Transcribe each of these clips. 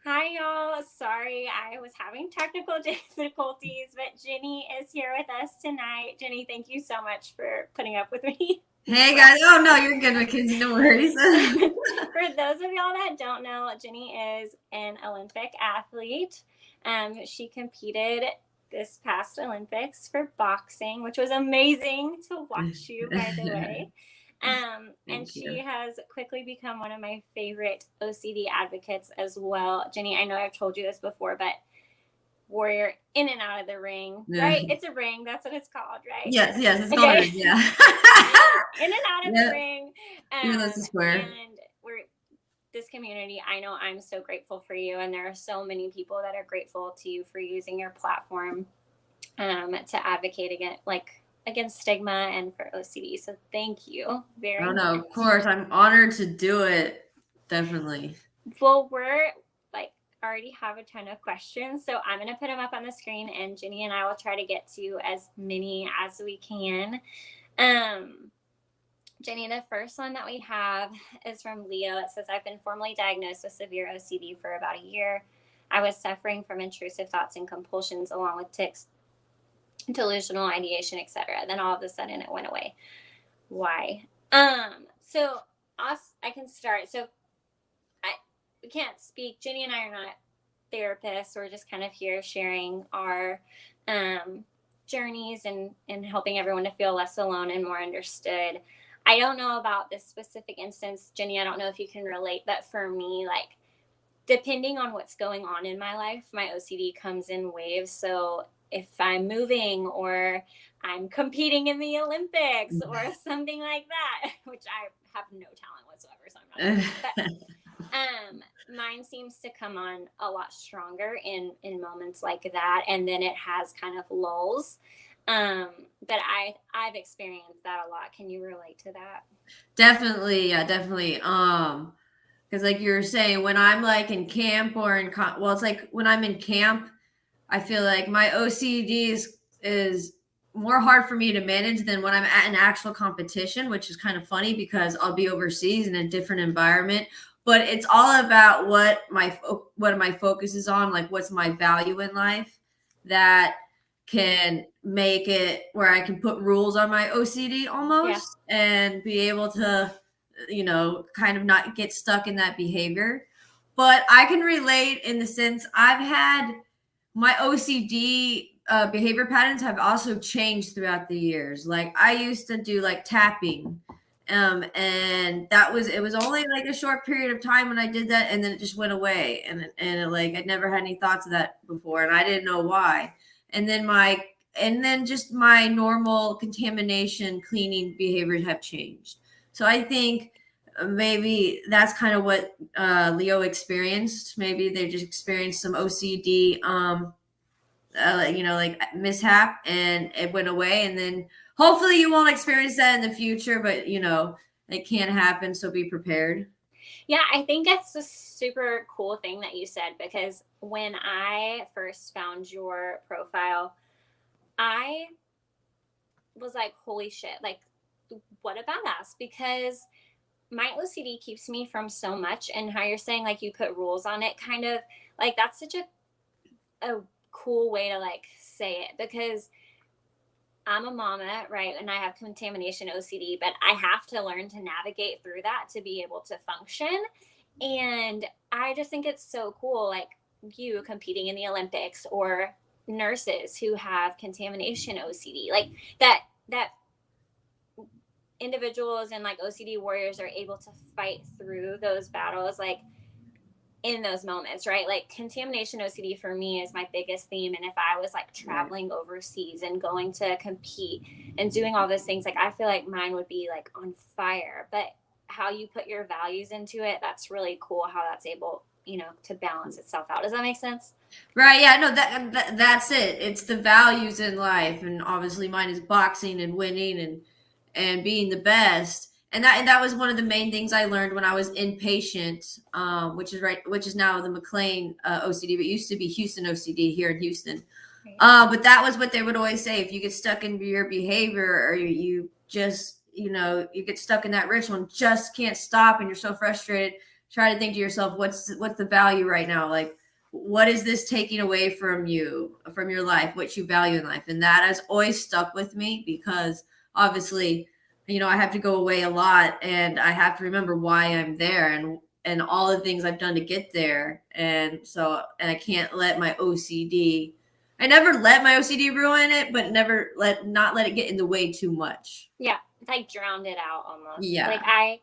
Hi, y'all. Sorry, I was having technical difficulties, but Ginny is here with us tonight. Ginny, thank you so much for putting up with me. Hey guys, oh no, you're good, Mackenzie, no worries. For those of y'all that don't know, Ginny is an Olympic athlete. She competed this past Olympics for boxing, which was amazing to watch you, by the way. And Thank she you. has quickly become one of my favorite OCD advocates as well. Ginny, I know I've told you this before, but warrior in and out of the ring, Yeah. right? It's a ring. That's what it's called, right? Yes, it's called Okay. it, yeah. In and out of the Yep, ring. even though it's a square. And we're this community, I know I'm so grateful for you, and there are so many people that are grateful to you for using your platform to advocate against stigma and for OCD. So thank you Oh very no, much. of course, I'm honored to do it. Definitely. Well, we're like already have a ton of questions, so I'm gonna put them up on the screen, and Ginny and I will try to get to as many as we can. Um, Jenny, the first one that we have is from Leo. It says, I've been formally diagnosed with severe OCD for about a year. I was suffering from intrusive thoughts and compulsions along with tics, delusional ideation, etc. Then all of a sudden it went away. Why? So I can start. So we can't speak. Jenny and I are not therapists. We're just kind of here sharing our journeys and helping everyone to feel less alone and more understood. I don't know about this specific instance, Jenny. I don't know if you can relate, but for me, like, depending on what's going on in my life, my OCD comes in waves. So if I'm moving or I'm competing in the Olympics or something like that, which I have no talent whatsoever, so I'm not doing that. But mine seems to come on a lot stronger in moments like that, and then it has kind of lulls. But I've experienced that a lot. Can you relate to that? Definitely, yeah, definitely. Because like you were saying, when I'm like in camp or well, it's like when I'm in camp, I feel like my OCD is more hard for me to manage than when I'm at an actual competition, which is kind of funny because I'll be overseas in a different environment. But it's all about what my focus is on, like what's my value in life that can make it where I can put rules on my OCD Yeah. almost and be able to, kind of not get stuck in that behavior. But I can relate in the sense I've had my OCD behavior patterns have also changed throughout the years. Like I used to do like tapping, and it was only like a short period of time when I did that, and then it just went away, like I'd never had any thoughts of that before, and I didn't know why. And then just my normal contamination cleaning behaviors have changed. So I think maybe that's kind of what Leo experienced. Maybe they just experienced some OCD, like mishap, and it went away. And then hopefully you won't experience that in the future, but it can happen. So be prepared. Yeah, I think that's a super cool thing that you said, because when I first found your profile, I was like, holy shit, like, what a badass. Because my OCD keeps me from so much. And how you're saying, like, you put rules on it, kind of like, that's such a cool way to like say it, because I'm a mama, right? And I have contamination OCD, but I have to learn to navigate through that to be able to function. And I just think it's so cool, like you competing in the Olympics, or nurses who have contamination OCD, like that individuals and like OCD warriors are able to fight through those battles, like in those moments, right? Like contamination OCD for me is my biggest theme. And if I was like traveling overseas and going to compete and doing all those things, like I feel like mine would be like on fire. But how you put your values into it, that's really cool how that's able, to balance itself out. Does that make sense? Right, yeah, no, that's it. It's the values in life, and obviously mine is boxing and winning and being the best. And that was one of the main things I learned when I was inpatient, which is now the McLean OCD, but used to be Houston OCD here in Houston. But that was what they would always say: if you get stuck into your behavior, or you just you get stuck in that ritual and just can't stop, and you're so frustrated, try to think to yourself, what's the value right now? Like, what is this taking away from you, from your life, what you value in life? And that has always stuck with me because obviously, I have to go away a lot and I have to remember why I'm there and all the things I've done to get there. And I can't let my OCD, I never let my OCD ruin it, but not let it get in the way too much. Yeah. Like drowned it out almost. Yeah. Like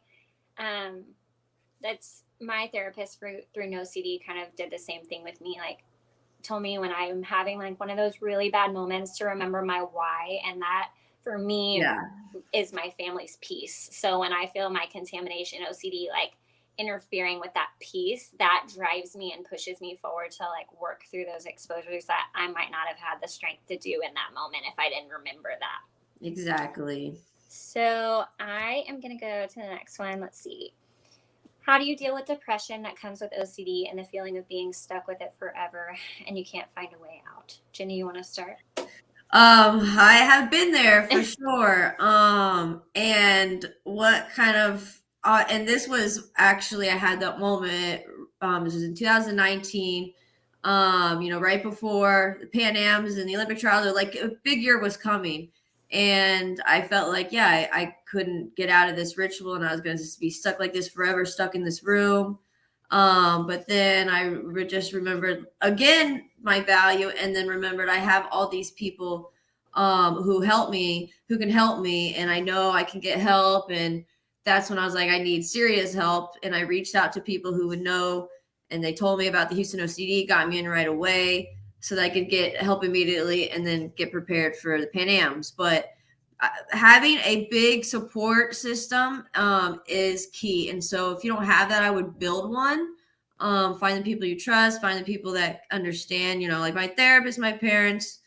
that's my therapist through No CD kind of did the same thing with me. Like told me when I'm having like one of those really bad moments to remember my why. And that for me is my family's peace. So when I feel my contamination OCD, like interfering with that peace, that drives me and pushes me forward to like work through those exposures that I might not have had the strength to do in that moment if I didn't remember that. Exactly. So I am going to go to the next one. Let's see. How do you deal with depression that comes with OCD and the feeling of being stuck with it forever and you can't find a way out? Ginny, you want to start? I have been there for sure. And what kind of and this was actually, I had that moment. This was in 2019. Right before the Pan Ams and the Olympic trials, or like a big year was coming. And I felt like, I couldn't get out of this ritual and I was going to be stuck like this forever, stuck in this room. But then I just remembered again my value, and then remembered I have all these people who can help me, and I know I can get help. And that's when I was like, I need serious help. And I reached out to people who would know, and they told me about the Houston OCD, got me in right away so that I could get help immediately and then get prepared for the Pan Ams. But having a big support system is key. And so if you don't have that, I would build one. Find the people you trust, find the people that understand, like my therapist, my parents,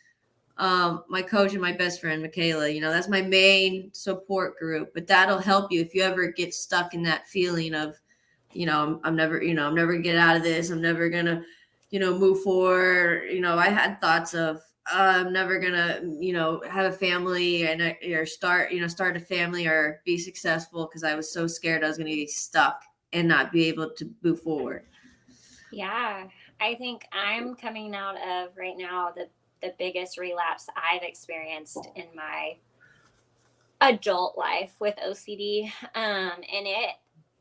my coach, and my best friend, Michaela. That's my main support group. But that'll help you if you ever get stuck in that feeling of, I'm never gonna get out of this. I'm never gonna, move forward. I had thoughts of, I'm never gonna, have a family or start a family or be successful, because I was so scared I was gonna be stuck and not be able to move forward. Yeah, I think I'm coming out of right now the biggest relapse I've experienced in my adult life with OCD. And it,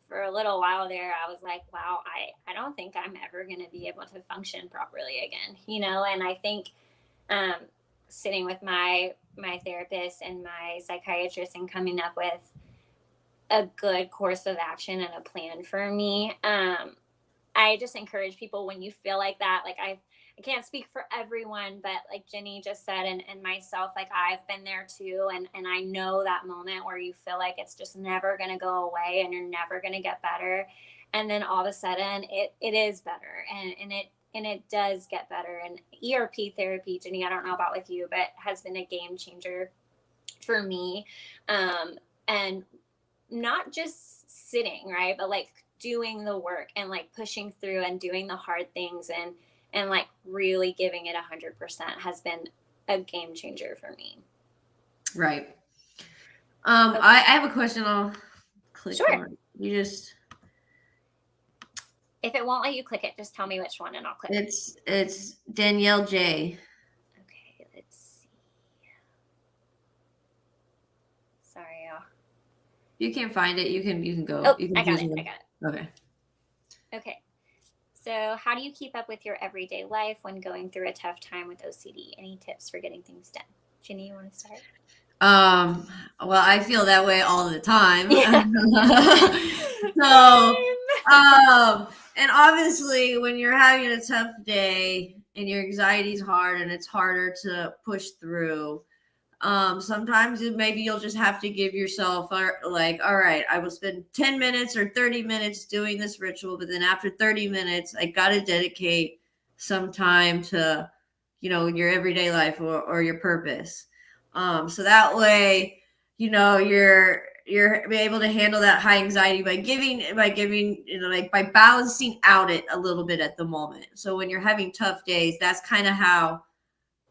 for a little while there, I was like, wow, I don't think I'm ever going to be able to function properly again, and I think sitting with my therapist and my psychiatrist and coming up with a good course of action and a plan for me. I just encourage people, when you feel like that, like I can't speak for everyone, but like Ginny just said, and myself, like I've been there too. And I know that moment where you feel like it's just never going to go away and you're never going to get better. And then all of a sudden it is better. And it does get better. And ERP therapy, Ginny, I don't know about with you, but has been a game changer for me. And not just sitting, right, but like doing the work and like pushing through and doing the hard things and like really giving it 100% has been a game changer for me. Right. Okay. I have a question. I'll click on. You just, if it won't let you click it, just tell me which one and I'll click. It's Danielle J. Okay, let's see. Sorry, y'all. You can't find it. You can go. Oh, you can I got it. Okay. Okay. So how do you keep up with your everyday life when going through a tough time with OCD? Any tips for getting things done? Ginny, you want to start? Well, I feel that way all the time. Yeah. And obviously when you're having a tough day and your anxiety is hard and it's harder to push through, sometimes maybe you'll just have to give yourself like, all right, I will spend 10 minutes or 30 minutes doing this ritual, but then after 30 minutes, I got to dedicate some time to, your everyday life or your purpose. So that way, you're able to handle that high anxiety by giving, like by balancing out it a little bit at the moment. So when you're having tough days, that's kind of how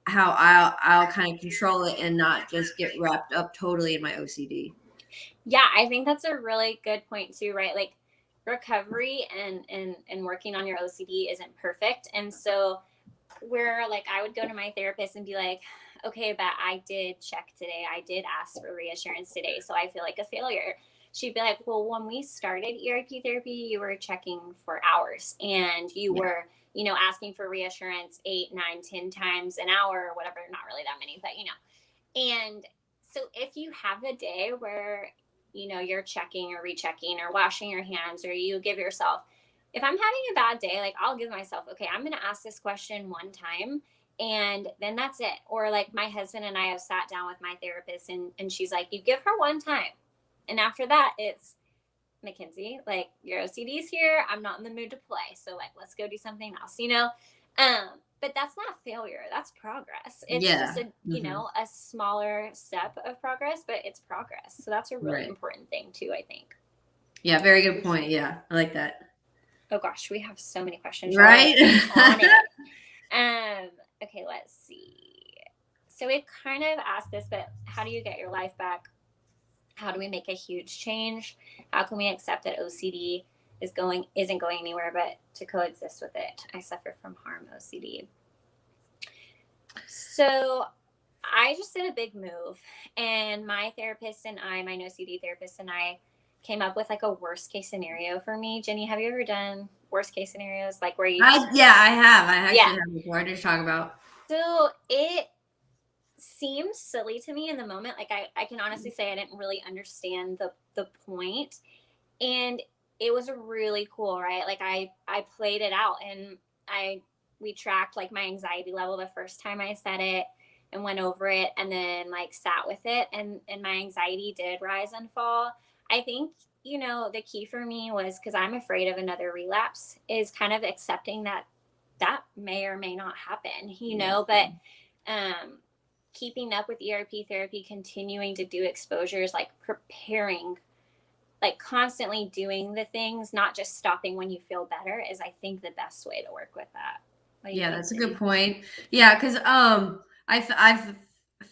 I'll kind of control it and not just get wrapped up totally in my OCD. Yeah, I think that's a really good point too, right? Like recovery and working on your OCD isn't perfect. And so where like I would go to my therapist and be like, okay, but I did check today. I did ask for reassurance today. So I feel like a failure. She'd be like, well, when we started ERP therapy, you were checking for hours and you were, you know, asking for reassurance 8, 9, 10 times an hour or whatever. Not really that many, but you know. And so if you have a day where, you know, you're checking or rechecking or washing your hands, or you give yourself, if I'm having a bad day, like I'll give myself, okay, I'm going to ask this question one time and then that's it. Or like my husband and I have sat down with my therapist and she's like, you give her one time. And after that, it's Mackenzie, like your OCD's here. I'm not in the mood to play. So like, let's go do something else, you know? But that's not failure. That's progress. It's just a, you know, a smaller step of progress, but it's progress. So that's a really important thing too, I think. Yeah. Very good point. Yeah. I like that. Oh gosh, we have so many questions. Right? On it. Okay, let's see. So we've kind of asked this, but how do you get your life back? How do we make a huge change? How can we accept that OCD isn't going anywhere, but to coexist with it? I suffer from harm OCD. So I just did a big move, and my therapist and I, my OCD therapist and I, came up with like a worst case scenario for me. Jenny, have you ever done worst case scenarios, like where you? I have. I actually have before. I just talk about. So it seems silly to me in the moment. Like I can honestly say I didn't really understand the point, and it was really cool, right? Like I played it out, and we tracked like my anxiety level the first time I said it and went over it, and then like sat with it, and my anxiety did rise and fall. I think, you know, the key for me was, because I'm afraid of another relapse, is kind of accepting that may or may not happen, you know. But keeping up with ERP therapy, continuing to do exposures, like preparing, like constantly doing the things, not just stopping when you feel better, is I think the best way to work with that. Yeah, that's a good point. Yeah, because I've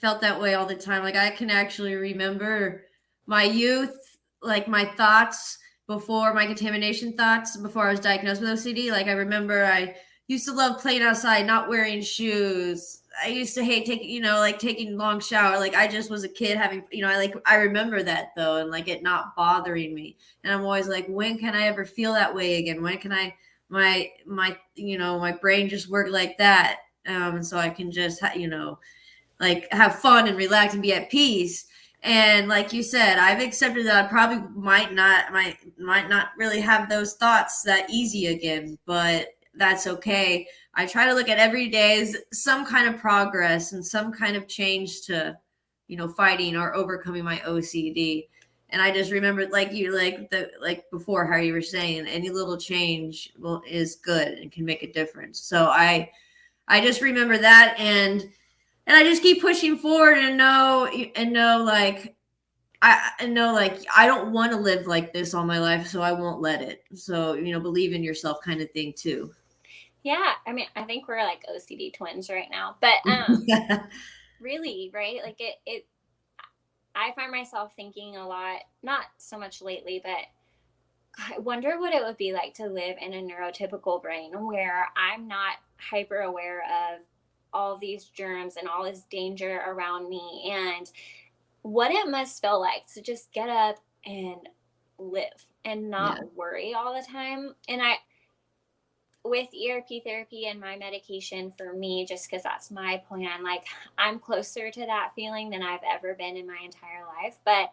felt that way all the time. Like I can actually remember my youth, like my thoughts before my contamination thoughts before I was diagnosed with OCD. Like I remember I used to love playing outside, not wearing shoes. I used to hate taking, you know, like taking long shower. Like I just was a kid having, you know, I remember that though, and like it not bothering me. And I'm always like, when can I ever feel that way again? When can my you know, my brain just work like that, so I can just you know, like have fun and relax and be at peace. And like you said, I've accepted that I probably might not really have those thoughts that easy again, but that's okay. I try to look at every day as some kind of progress and some kind of change to, you know, fighting or overcoming my OCD. And I just remembered, like you, like before, how you were saying, any little change is good and can make a difference. So I just remember that, and I just keep pushing forward and know like I know like I don't want to live like this all my life, so I won't let it. So, you know, believe in yourself kind of thing too. Yeah, I mean, I think we're like OCD twins right now, but really, right? Like it I find myself thinking a lot, not so much lately, but I wonder what it would be like to live in a neurotypical brain where I'm not hyper aware of all these germs and all this danger around me, and what it must feel like to just get up and live and not worry all the time. And with ERP therapy and my medication, for me, just because that's my plan, like I'm closer to that feeling than I've ever been in my entire life. But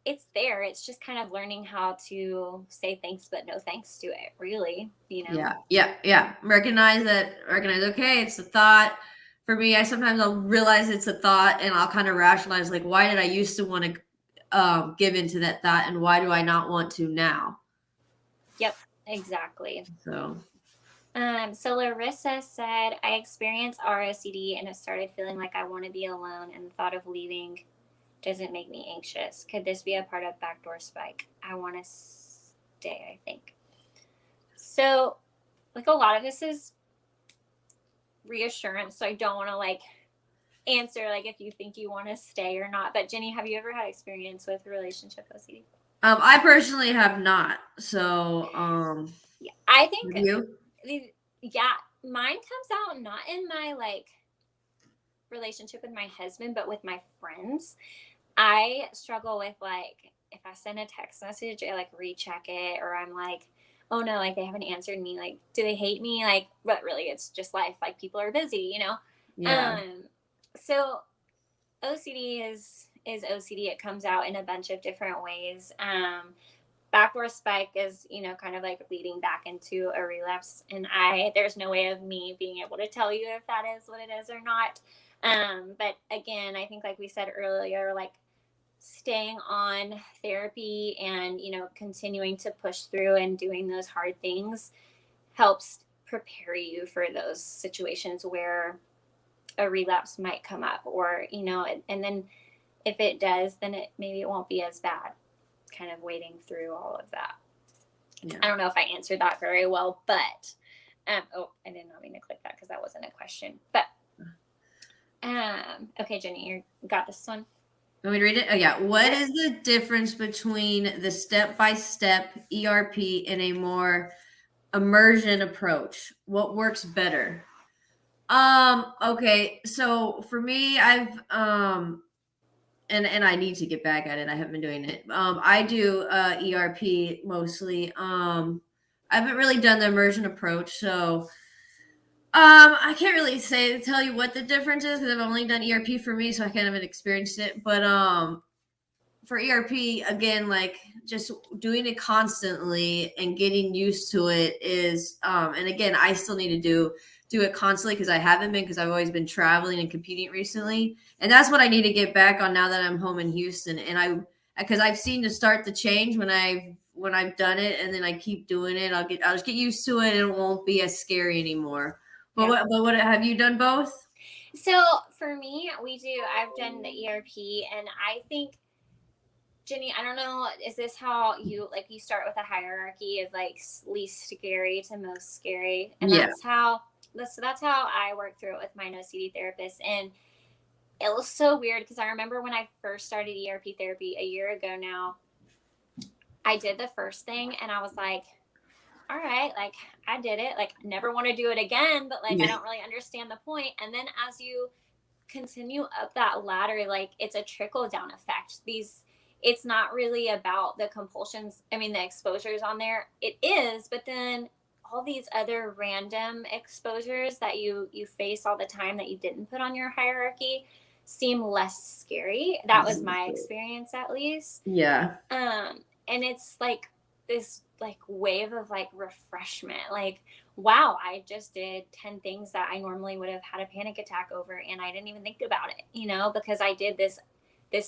it's there. It's just kind of learning how to say thanks but no thanks to it, really, you know. Yeah. Recognize, okay, it's a thought. For me, I'll realize it's a thought, and I'll kind of rationalize, like, why did I used to want to give into that thought, and why do I not want to now? Yep, exactly. So Larissa said, I experienced ROCD and have started feeling like I want to be alone, and the thought of leaving doesn't make me anxious. Could this be a part of backdoor spike? I want to stay, I think. So, like, a lot of this is reassurance, so I don't want to like answer like if you think you want to stay or not. But Ginny, have you ever had experience with relationship OCD? I personally have not. So, Yeah, I have think, you? yeah, mine comes out not in my like relationship with my husband, but with my friends. I struggle with like if I send a text message, I like recheck it, or I'm like, oh no, like they haven't answered me. Like, do they hate me? Like, but really, it's just life. Like people are busy, you know. Yeah. So OCD is OCD. It comes out in a bunch of different ways. Backdoor spike is, you know, kind of like leading back into a relapse, and there's no way of me being able to tell you if that is what it is or not. But again, I think like we said earlier, like staying on therapy and, you know, continuing to push through and doing those hard things helps prepare you for those situations where a relapse might come up, or, you know, and then if it does, then it won't be as bad, kind of wading through all of that. Yeah. I don't know if I answered that very well, but oh, I did not mean to click that because that wasn't a question. But okay, Jenny, you got this one. Want me to read it? Oh yeah. What is the difference between the step-by-step ERP and a more immersion approach? What works better? Okay. So for me, I've and I need to get back at it. I haven't been doing it. I do ERP mostly. I haven't really done the immersion approach, so I can't really tell you what the difference is because I've only done ERP for me, so I kind of haven't experienced it. But for ERP, again, like just doing it constantly and getting used to it is, and again, I still need to do it constantly because I haven't been, because I've always been traveling and competing recently, and that's what I need to get back on now that I'm home in Houston. And because I've seen to start the change when I've done it, and then I keep doing it, I'll just get used to it, and it won't be as scary anymore. But yeah. What have you done both? So for me, I've done the ERP, and I think, Ginny, I don't know, is this how you start with a hierarchy of like least scary to most scary? And yeah. That's how I work through it with my OCD therapist. And it was so weird because I remember when I first started ERP therapy a year ago now, I did the first thing and I was like, all right, like I did it, like never want to do it again, but like I don't really understand the point. And then as you continue up that ladder, like it's a trickle down effect. It's not really about the compulsions, I mean the exposures on there, it is, but then all these other random exposures that you face all the time that you didn't put on your hierarchy seem less scary. That was my experience, at least. Yeah. And it's like this like wave of like refreshment, like wow, I just did 10 things that I normally would have had a panic attack over, and I didn't even think about it, you know, because I did this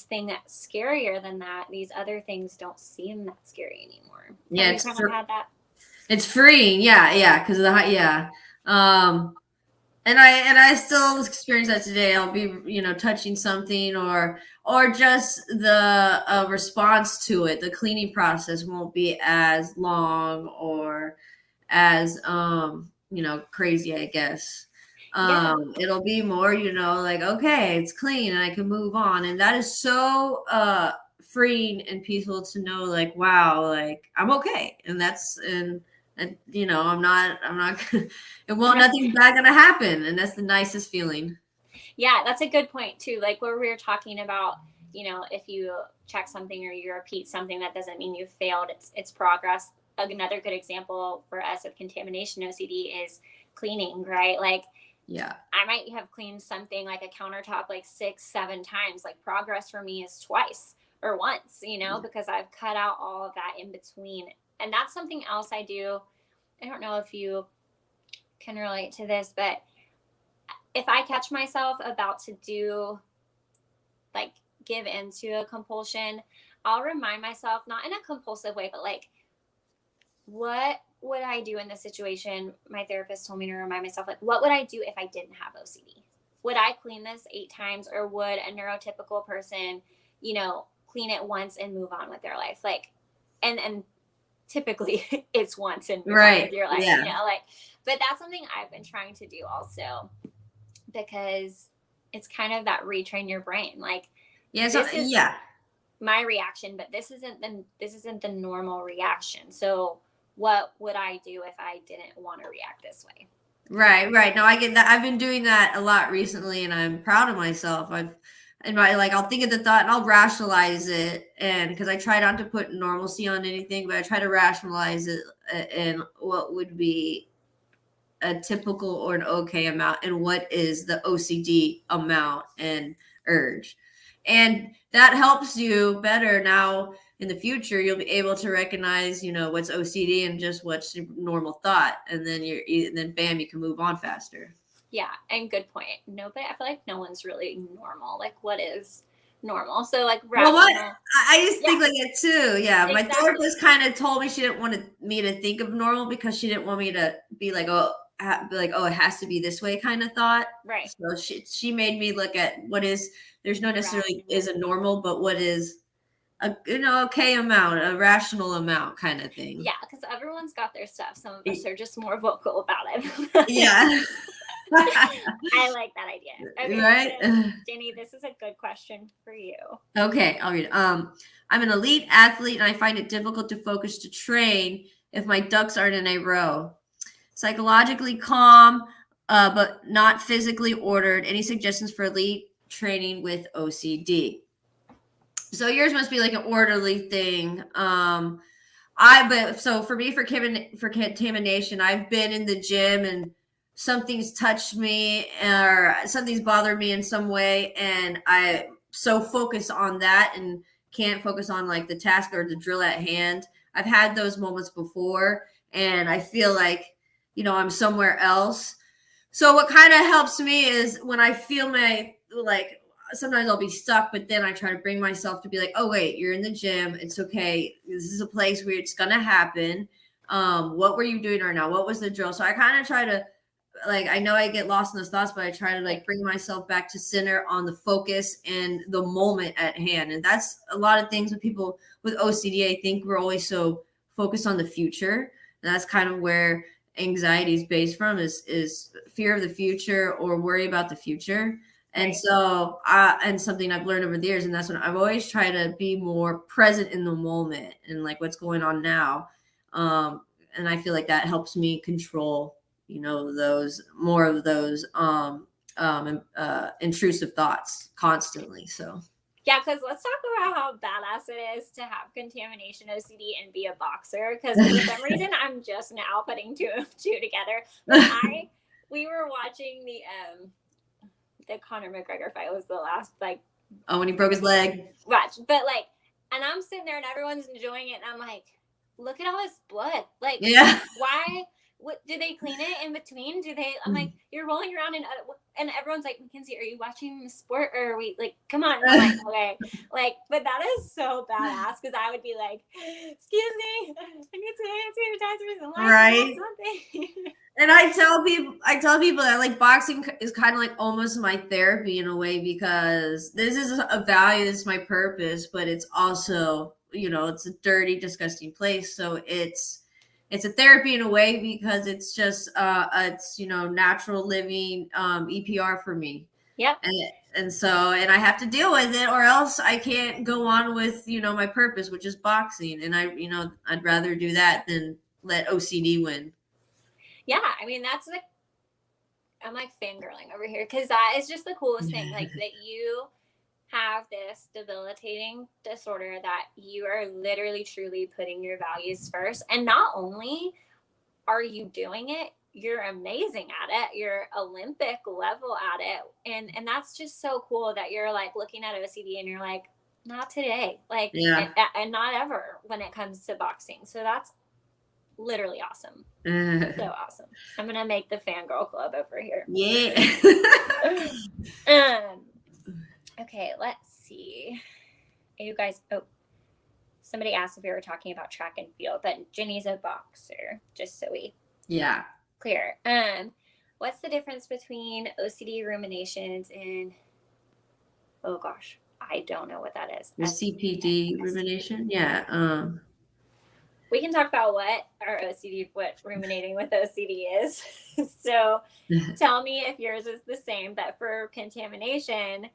thing that's scarier than that. These other things don't seem that scary anymore. Yeah, have you kind of had that? It's freeing, yeah, because of the yeah. And I still experience that today. I'll be, you know, touching something or just the response to it. The cleaning process won't be as long or as you know, crazy, I guess. It'll be more, you know, like, okay, it's clean and I can move on. And that is so freeing and peaceful to know, like, wow, like I'm okay. And you know, I'm not it won't, nothing bad gonna happen, and that's the nicest feeling. Yeah, that's a good point too. Like where we were talking about, you know, if you check something or you repeat something, that doesn't mean you've failed. It's progress. Another good example for us of contamination OCD is cleaning, right? Like, yeah, I might have cleaned something like a countertop like 6-7 times. Like progress for me is twice or once, you know, because I've cut out all of that in between. And that's something else I do. I don't know if you can relate to this, but if I catch myself about to do, like, give into a compulsion, I'll remind myself, not in a compulsive way, but like, what would I do in this situation? My therapist told me to remind myself, like, what would I do if I didn't have OCD? Would I clean this 8 times, or would a neurotypical person, you know, clean it once and move on with their life? Like, and typically it's once and move on with your life, you know, like, but that's something I've been trying to do also, because it's kind of that retrain your brain. Like, my reaction, but this isn't the normal reaction. So what would I do if I didn't want to react this way? Right. No, I get that. I've been doing that a lot recently, and I'm proud of myself. I'll think of the thought and I'll rationalize it, and because I try not to put normalcy on anything, but I try to rationalize it and what would be a typical or an okay amount, and what is the OCD amount and urge, and that helps you better now. In the future, you'll be able to recognize, what's OCD and just what's normal thought, and then bam, you can move on faster. Yeah, and good point. Nobody, I feel like no one's really normal. Like, what is normal? So, like, rational. Well, I just think like it too. Yeah, Exactly. My therapist kind of told me she didn't want me to think of normal, because she didn't want me to be like, oh, it has to be this way kind of thought. Right. So she made me look at what is, there's no necessarily is a normal, but what is a okay amount, a rational amount kind of thing. Yeah, because everyone's got their stuff. Some of us are just more vocal about it. Yeah. I like that idea. Okay, right. So, Ginny, this is a good question for you. Okay, I'll read it. I'm an elite athlete, and I find it difficult to focus to train if my ducks aren't in a row. Psychologically calm, but not physically ordered. Any suggestions for elite training with OCD? So yours must be like an orderly thing. So for me, for contamination, I've been in the gym and something's touched me or something's bothered me in some way, and I so focus on that and can't focus on like the task or the drill at hand. I've had those moments before, and I feel like, I'm somewhere else. So what kind of helps me is when I feel sometimes I'll be stuck, but then I try to bring myself to be like, oh, wait, you're in the gym. It's okay. This is a place where it's going to happen. What were you doing right now? What was the drill? So I kind of try to, I know I get lost in those thoughts, but I try to bring myself back to center on the focus and the moment at hand. And that's a lot of things with people with OCD. I think we're always so focused on the future. And that's kind of where anxiety is based from, is fear of the future or worry about the future. And so, and something I've learned over the years, and that's when I've always tried to be more present in the moment and like what's going on now. And I feel like that helps me control, those intrusive thoughts constantly. So. Yeah, because let's talk about how badass it is to have contamination OCD and be a boxer. Because for some reason, I'm just now putting two together. But we were watching the Conor McGregor fight. Was the last when he broke his leg. Watch, but and I'm sitting there and everyone's enjoying it, and I'm like, look at all this blood. Yeah. Why? What do they clean it in between? Do they? I'm like, you're rolling around and everyone's like, Mackenzie, are you watching the sport or are we come on? I'm like, okay, but that is so badass because I would be like, excuse me, I need to sanitize some right. Something. And I tell people that boxing is kind of almost my therapy in a way, because this is a value, this is my purpose, but it's also, it's a dirty, disgusting place. So it's a therapy in a way because it's just it's natural living EPR for me. Yeah. And I have to deal with it, or else I can't go on with my purpose, which is boxing. And I'd rather do that than let OCD win. Yeah, I mean that's I'm fangirling over here because that is just the coolest thing. That you have this debilitating disorder that you are literally truly putting your values first, and not only are you doing it, you're amazing at it, you're Olympic level at it, and that's just so cool that you're looking at OCD and you're like, not today, and not ever when it comes to boxing. So that's literally awesome. So awesome. I'm gonna make the fangirl club over here. Yeah. Okay, let's see. You guys, somebody asked if we were talking about track and field, but Ginny's a boxer, just so we clear. What's the difference between OCD ruminations and, oh gosh, I don't know what that is. The CPD rumination? Yeah. We can talk about what ruminating with OCD is. So tell me if yours is the same, but for contamination,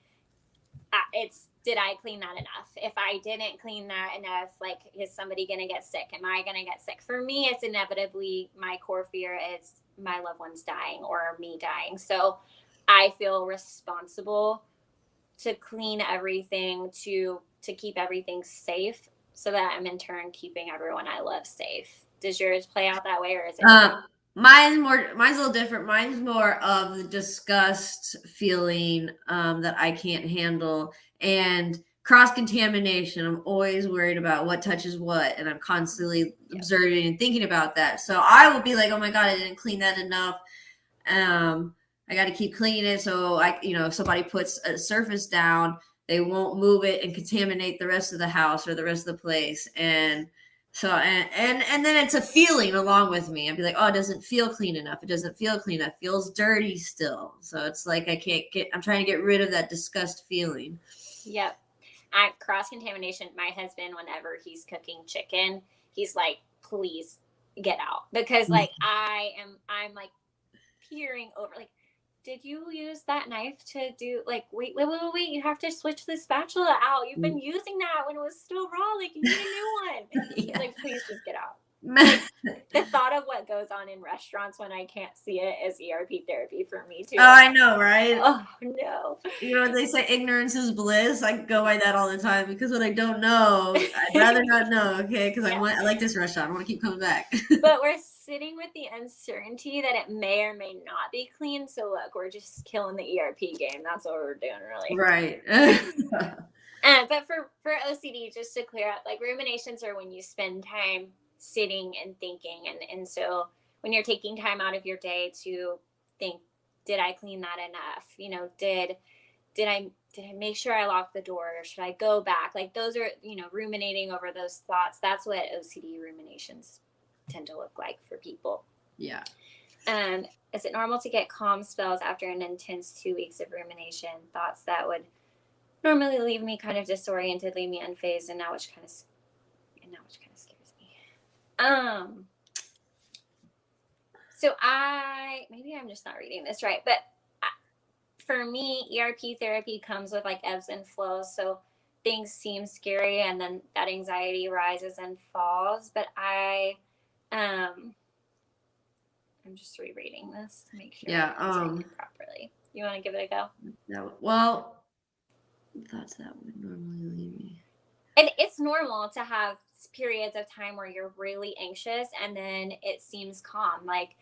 it's did I clean that enough? If I didn't clean that enough, like, is somebody going to get sick? Am I going to get sick? For me, it's inevitably my core fear is my loved ones dying or me dying. So I feel responsible to clean everything, to keep everything safe, so that I'm in turn keeping everyone I love safe. Does yours play out that way, or is it? Mine's a little different. Mine's more of the disgust feeling that I can't handle, and cross contamination. I'm always worried about what touches what, and I'm constantly observing and thinking about that. So I will be like, oh my God, I didn't clean that enough. I got to keep cleaning it. So if somebody puts a surface down, they won't move it and contaminate the rest of the house or the rest of the place. And so, and then it's a feeling along with me. I'd be like, oh, it doesn't feel clean enough. It doesn't feel clean enough. It feels dirty still. So it's like, I'm trying to get rid of that disgust feeling. Yep. Cross contamination. My husband, whenever he's cooking chicken, he's like, please get out, because like I'm like peering over, like, did you use that knife to do, like, wait, you have to switch the spatula out. You've been using that when it was still raw. Like, you need a new one. He's like, please just get out. Like, the thought of what goes on in restaurants when I can't see it is ERP therapy for me too. Oh, I know, right? Oh no. They say ignorance is bliss. I go by that all the time, because when I don't know, I'd rather not know. Okay, because I like this restaurant. I want to keep coming back. But we're sitting with the uncertainty that it may or may not be clean. So look, we're just killing the ERP game. That's what we're doing, really. Right. But for OCD, just to clear up, like, ruminations are when you spend time sitting and thinking, and so when you're taking time out of your day to think, did I clean that enough? Did I make sure I locked the door, or should I go back? Like, those are, ruminating over those thoughts. That's what OCD ruminations tend to look like for people. Yeah. Is it normal to get calm spells after an intense 2 weeks of rumination? Thoughts that would normally leave me kind of disoriented, leave me unfazed, and now which kind of scares me. So maybe I'm just not reading this right, but for me, ERP therapy comes with like ebbs and flows. So things seem scary, and then that anxiety rises and falls. But I'm just rereading this to make sure I'm doing it properly. You want to give it a go? No. Well, thoughts that would normally leave me. And it's normal to have periods of time where you're really anxious and then it seems calm. Like,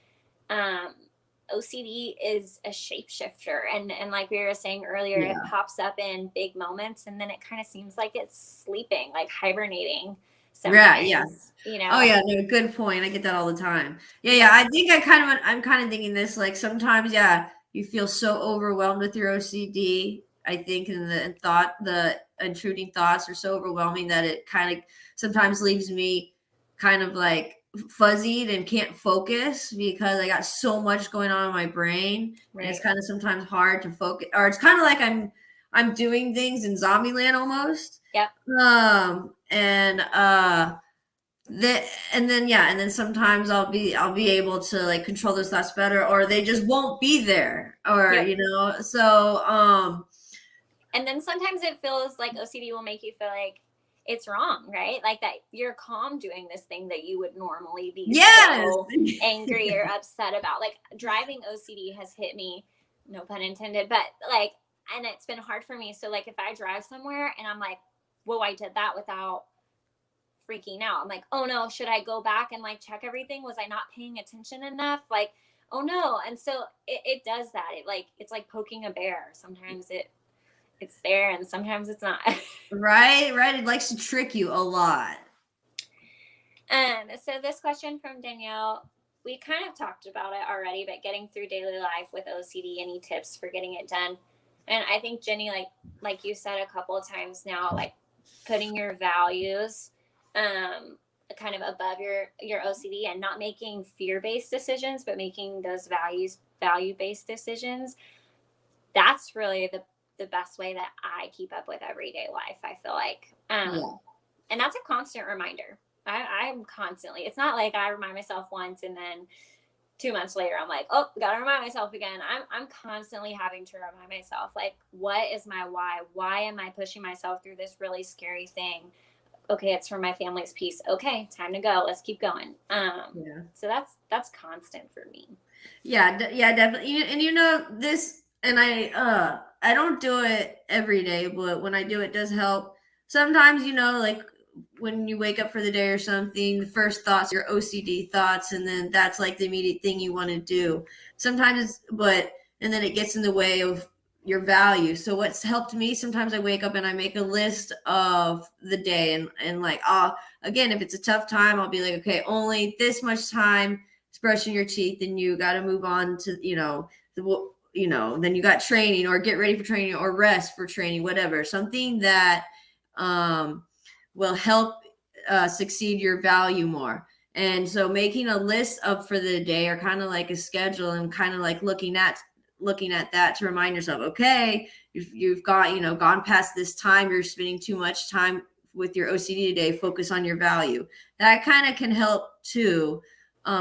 OCD is a shapeshifter, and like we were saying earlier, it pops up in big moments, and then it kind of seems like it's sleeping, like hibernating sometimes. Yeah. Oh yeah, no, good point. I get that all the time. Yeah. I think I'm kind of thinking this, like, sometimes you feel so overwhelmed with your OCD. I think, and the intruding thoughts are so overwhelming that it kind of sometimes leaves me kind of like fuzzied and can't focus, because I got so much going on in my brain. Right. And it's kind of sometimes hard to focus, or it's kind of like I'm doing things in zombie land almost. Yep. And then sometimes I'll be able to like control those thoughts better, or they just won't be there, or so and then sometimes it feels like OCD will make you feel like it's wrong, right? Like that you're calm doing this thing that you would normally be so angry or upset about. Like, driving OCD has hit me, no pun intended, but like, and it's been hard for me. So like, if I drive somewhere and I'm like, whoa, I did that without freaking out. I'm like, oh no, should I go back and like check everything? Was I not paying attention enough? Like, oh no. And so it does that. It's like poking a bear. Sometimes it's there and sometimes it's not. Right. It likes to trick you a lot. So this question from Danielle, we kind of talked about it already, but getting through daily life with OCD, any tips for getting it done? And I think, Ginny, like you said a couple of times now, like putting your values kind of above your OCD, and not making fear-based decisions, but making those value-based decisions. That's really the best way that I keep up with everyday life, I feel like. And that's a constant reminder. I'm constantly, it's not like I remind myself once and then 2 months later, I'm like, oh, gotta remind myself again. I'm constantly having to remind myself, like, what is my why? Why am I pushing myself through this really scary thing? Okay, it's for my family's peace. Okay, time to go. Let's keep going. Yeah. So that's constant for me. Yeah, yeah, definitely. And this, and I don't do it every day, but when I do, it does help. Sometimes, like when you wake up for the day or something, the first thoughts, your OCD thoughts, and then that's like the immediate thing you want to do. Sometimes, and then it gets in the way of your value. So what's helped me, sometimes I wake up and I make a list of the day, and like, again, if it's a tough time, I'll be like, okay, only this much time brushing your teeth, and you got to move on to then you got training, or get ready for training, or rest for training, whatever, something that will help succeed your value more. And so making a list up for the day, or kind of like a schedule, and kind of like looking at that to remind yourself, okay, you've got gone past this time, you're spending too much time with your OCD today, focus on your value. That kind of can help too.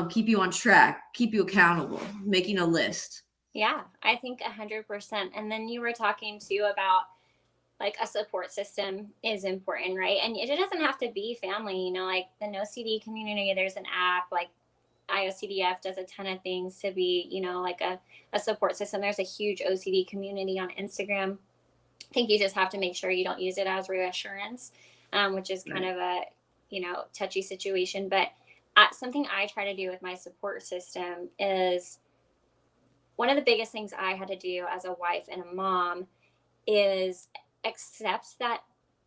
Keep you on track, keep you accountable, making a list. Yeah, I think 100%. And then you were talking too about like a support system is important, right? And it doesn't have to be family, like the No CD community. There's an app like IOCDF does a ton of things to be, like a support system. There's a huge OCD community on Instagram. I think you just have to make sure you don't use it as reassurance, which is kind of a, touchy situation. But something I try to do with my support system is one of the biggest things I had to do as a wife and a mom is accept that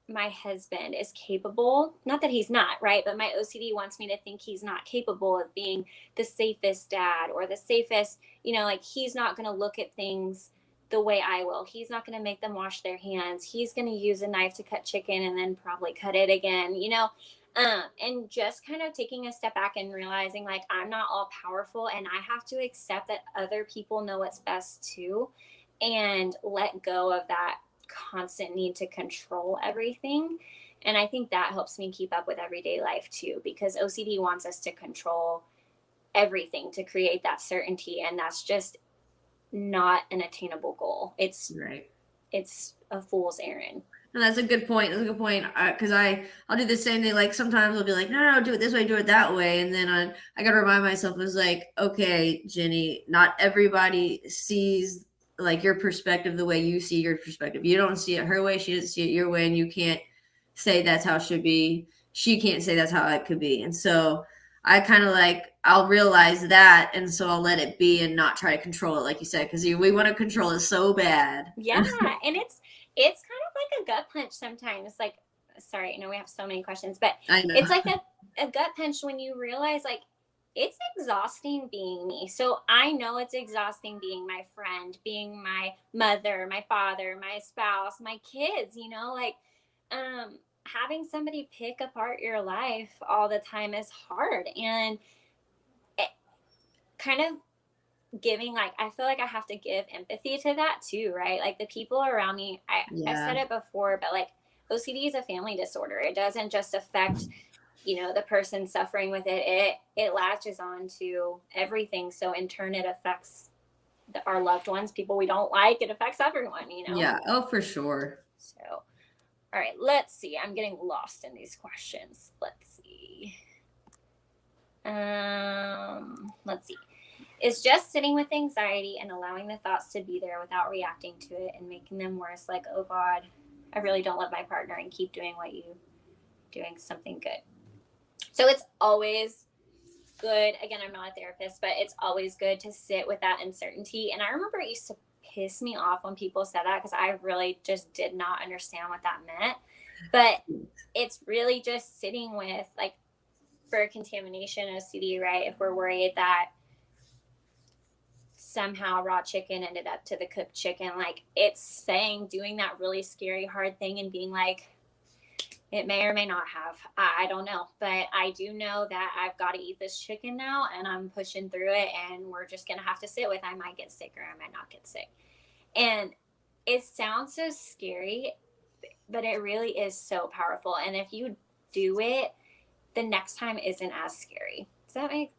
my husband is capable, not that he's not, right? But my OCD wants me to think he's not capable of being the safest dad, or the safest, like he's not going to look at things the way I will. He's not going to make them wash their hands. He's going to use a knife to cut chicken and then probably cut it again, and just kind of taking a step back and realizing like I'm not all powerful, and I have to accept that other people know what's best too, and let go of that constant need to control everything. And I think that helps me keep up with everyday life too, because OCD wants us to control everything to create that certainty, and that's just not an attainable goal. It's right. It's a fool's errand. And that's a good point. That's a good point. Because I'll do the same thing. Like sometimes I'll be like, no, do it this way, do it that way. And then I got to remind myself, I was like, okay, Ginny, not everybody sees like your perspective the way you see your perspective. You don't see it her way. She doesn't see it your way. And you can't say that's how it should be. She can't say that's how it could be. And so I kind of like, I'll realize that. And so I'll let it be and not try to control it. Like you said, because we want to control it so bad. Yeah. And it's kind of like a gut punch sometimes. Like, sorry, I know we have so many questions, but it's like a gut punch when you realize like it's exhausting being me. So I know it's exhausting being my friend, being my mother, my father, my spouse, my kids, like having somebody pick apart your life all the time is hard. And it kind of giving, like, I feel like I have to give empathy to that too, right? Like the people around me, I've said it before, but like OCD is a family disorder. It doesn't just affect the person suffering with it latches on to everything. So in turn it affects our loved ones, people we don't like. It affects everyone. Yeah. Oh, for sure. So all right, let's see, I'm getting lost in these questions. Let's see. Is just sitting with anxiety and allowing the thoughts to be there without reacting to it and making them worse, like, oh God, I really don't love my partner, and keep doing doing something good. So it's always good. Again, I'm not a therapist, but it's always good to sit with that uncertainty. And I remember it used to piss me off when people said that, because I really just did not understand what that meant. But it's really just sitting with, like, for contamination OCD, right? If we're worried that somehow raw chicken ended up to the cooked chicken, like, it's saying, doing that really scary, hard thing and being like, it may or may not have. I don't know. But I do know that I've got to eat this chicken now, and I'm pushing through it, and we're just going to have to sit with, I might get sick or I might not get sick. And it sounds so scary, but it really is so powerful. And if you do it, the next time isn't as scary. Does that make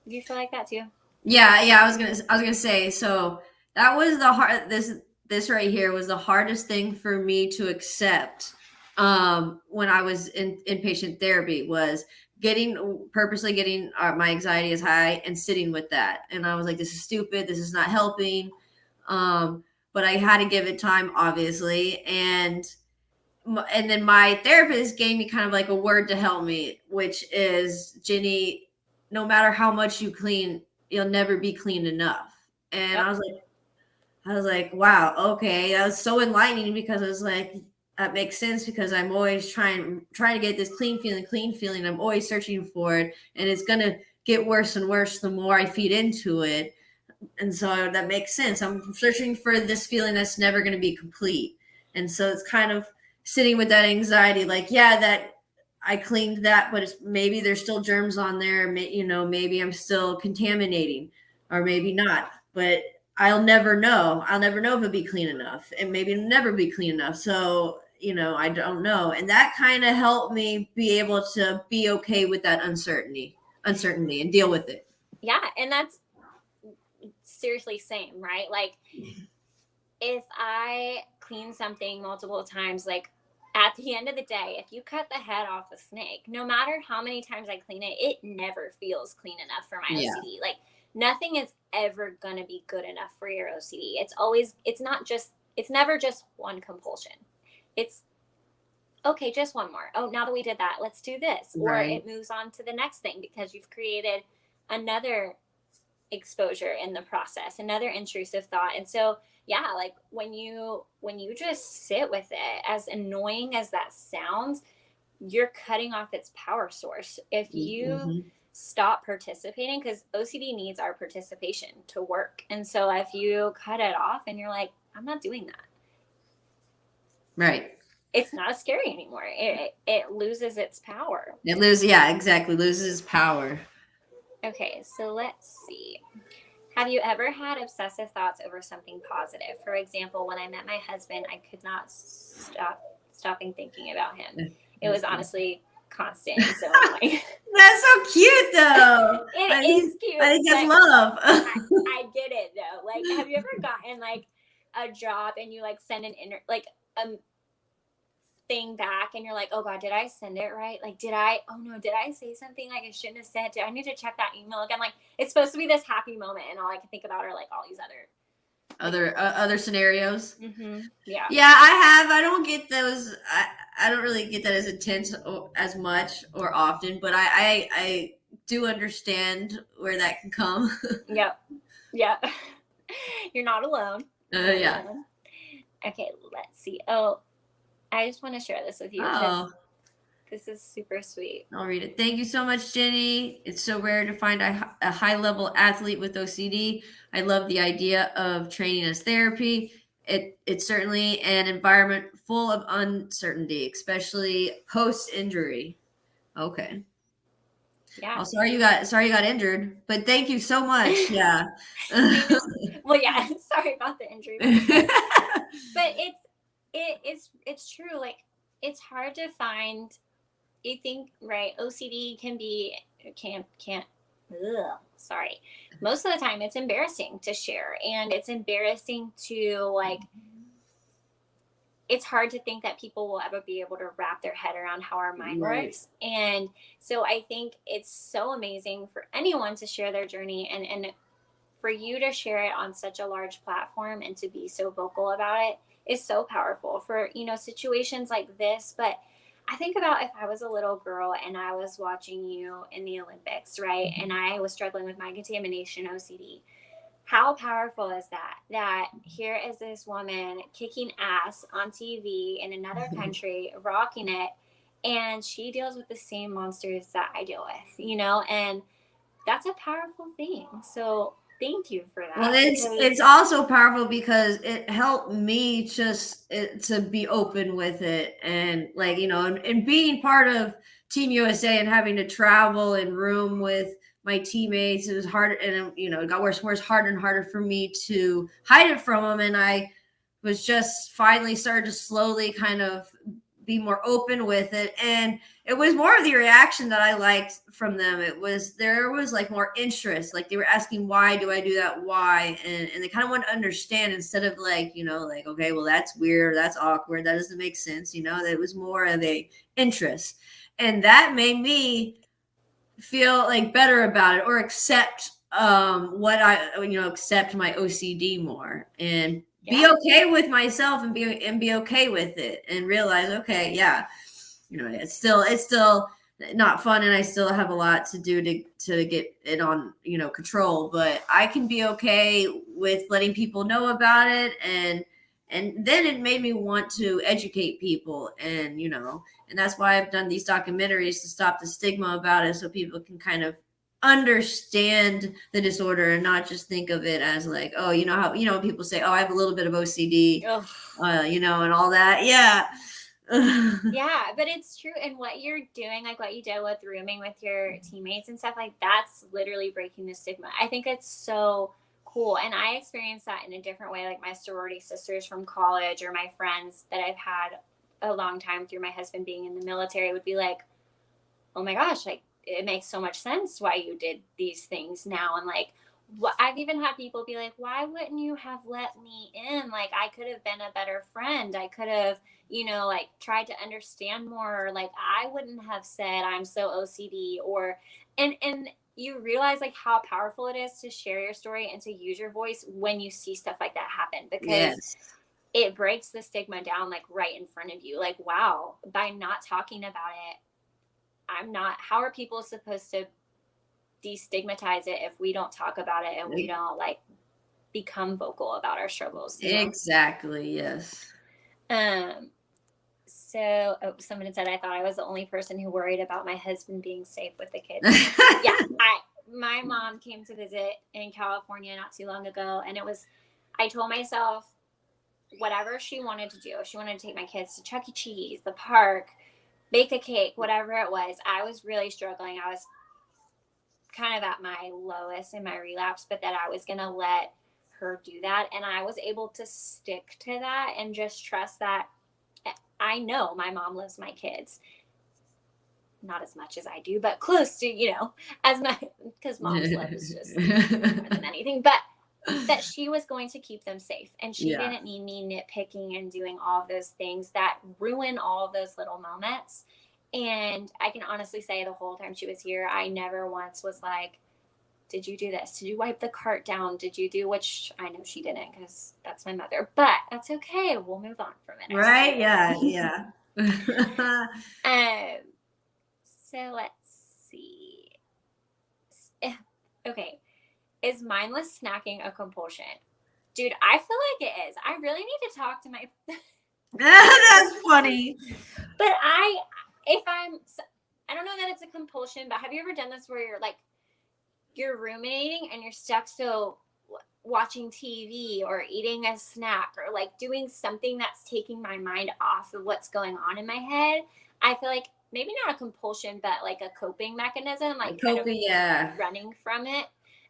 you feel like that too? Yeah. I was gonna say. So that was the hard. This right here was the hardest thing for me to accept. When I was in inpatient therapy, was purposely getting my anxiety as high and sitting with that, and I was like, this is stupid. This is not helping. But I had to give it time, obviously, and then my therapist gave me kind of like a word to help me, which is, Ginny, no matter how much you clean, you'll never be clean enough. And Yep. I was like, wow, okay. That was so enlightening, because I was like, that makes sense, because I'm always trying to get this clean feeling. I'm always searching for it, and it's gonna get worse and worse the more I feed into it. And so that makes sense. I'm searching for this feeling that's never going to be complete. And so it's kind of sitting with that anxiety, like, yeah, that I cleaned that, but maybe there's still germs on there. Maybe I'm still contaminating, or maybe not. But I'll never know. I'll never know if it'll be clean enough, and maybe it'll never be clean enough. So, I don't know. And that kind of helped me be able to be okay with that uncertainty and deal with it. Yeah, and that's seriously same, right? Like, if I clean something multiple times, like, at the end of the day, if you cut the head off a snake, no matter how many times I clean it, it never feels clean enough for my Yeah. OCD. Like, nothing is ever going to be good enough for your OCD. It's never just one compulsion. It's okay, just one more. Oh, now that we did that, let's do this. Or Right. it moves on to the next thing because you've created another exposure in the process, another intrusive thought. And so, yeah, like, when you just sit with it, as annoying as that sounds, you're cutting off its power source. If you Mhm. stop participating, because OCD needs our participation to work. And so if you cut it off and you're like, I'm not doing that, Right. it's not scary anymore. It loses its power. Yeah, exactly. Loses power. Okay, so let's see. Have you ever had obsessive thoughts over something positive? For example, when I met my husband, I could not stopping thinking about him. It was honestly constant and so annoying. That's so cute, though. It is cute, I think that's but love. I get it though. Like, have you ever gotten like a job and you like send a thing back and you're like, oh God, did I send it right? Like, oh no, did I say something like I shouldn't have said? Do I need to check that email again? Like, it's supposed to be this happy moment, and all I can think about are like all these Other scenarios. Yeah. Yeah, I have. I don't get those. I don't really get that as intense as much or often, but I do understand where that can come. Yep. Yeah. You're not alone. Yeah. Okay, let's see. Oh, I just want to share this with you because Oh, this is super sweet. I'll read it. Thank you so much, Jenny. It's so rare to find a high level athlete with OCD. I love the idea of training as therapy. It's certainly an environment full of uncertainty, especially post injury. Okay. Yeah. Oh, sorry you got injured, but thank you so much. Yeah. Well, yeah. Sorry about the injury, but it's true. Like, it's hard to find. You think, right? OCD can't. Ugh, sorry. Most of the time, it's embarrassing to share, and it's embarrassing to like. It's hard to think that people will ever be able to wrap their head around how our mind Right. works. And so I think it's so amazing for anyone to share their journey, and for you to share it on such a large platform and to be so vocal about it is so powerful for, situations like this. But I think about if I was a little girl and I was watching you in the Olympics, right? And I was struggling with my contamination OCD. How powerful is that? That here is this woman kicking ass on TV in another country, rocking it, and she deals with the same monsters that I deal with, and that's a powerful thing. So thank you for Well, that it's because also powerful because it helped me to be open with it, and like, and being part of Team USA and having to travel and room with my teammates, it was hard, and it got worse, harder and harder for me to hide it from them, and I was just finally started to slowly kind of be more open with it. And it was more of the reaction that I liked from them. There was like more interest. Like they were asking, why do I do that? Why? And they kind of want to understand instead of like, like, okay, well, that's weird. That's awkward. That doesn't make sense. It was more of a interest. And that made me feel like better about it, or accept accept my OCD more, and be okay with myself, and be okay with it, and realize, okay, yeah, it's still not fun, and I still have a lot to do to get it on control, but I can be okay with letting people know about it. And then it made me want to educate people, and that's why I've done these documentaries, to stop the stigma about it, so people can kind of understand the disorder and not just think of it as like, oh, how when people say, oh, I have a little bit of OCD, and all that. Yeah. Yeah, but it's true. And what you're doing, like what you did with rooming with your teammates and stuff, like that's literally breaking the stigma. I think it's so cool. And I experienced that in a different way. Like my sorority sisters from college, or my friends that I've had a long time through my husband being in the military, would be like, oh my gosh, like it makes so much sense why you did these things now. And like, I've even had people be like, why wouldn't you have let me in? Like, I could have been a better friend. I could have, like tried to understand more. Like, I wouldn't have said I'm so OCD, and you realize like how powerful it is to share your story and to use your voice when you see stuff like that happen, because it breaks the stigma down, like right in front of you. Like, wow, by not talking about it, how are people supposed to destigmatize it if we don't talk about it and we don't like become vocal about our struggles? Exactly. Yes. So someone said I thought I was the only person who worried about my husband being safe with the kids. Yeah, my mom came to visit in California not too long ago, and I told myself, whatever she wanted to do, if she wanted to take my kids to Chuck E. Cheese, the park, bake a cake, whatever it was, I was really struggling. I was kind of at my lowest in my relapse, but that I was going to let her do that. And I was able to stick to that and just trust that I know my mom loves my kids. Not as much as I do, but close to, as much, because mom's love is just more than anything. But that she was going to keep them safe, and she didn't need me nitpicking and doing all of those things that ruin all of those little moments. And I can honestly say the whole time she was here, I never once was like, did you do this? Did you wipe the cart down? Did you do, which I know she didn't, because that's my mother, but that's okay. We'll move on from it. Right? Yeah. So let's see. Okay. Is mindless snacking a compulsion? Dude, I feel like it is. I really need to talk to my... That's funny. But I don't know that it's a compulsion, but have you ever done this where you're ruminating and you're stuck watching TV or eating a snack or like doing something that's taking my mind off of what's going on in my head? I feel like maybe not a compulsion, but like a coping mechanism, like running from it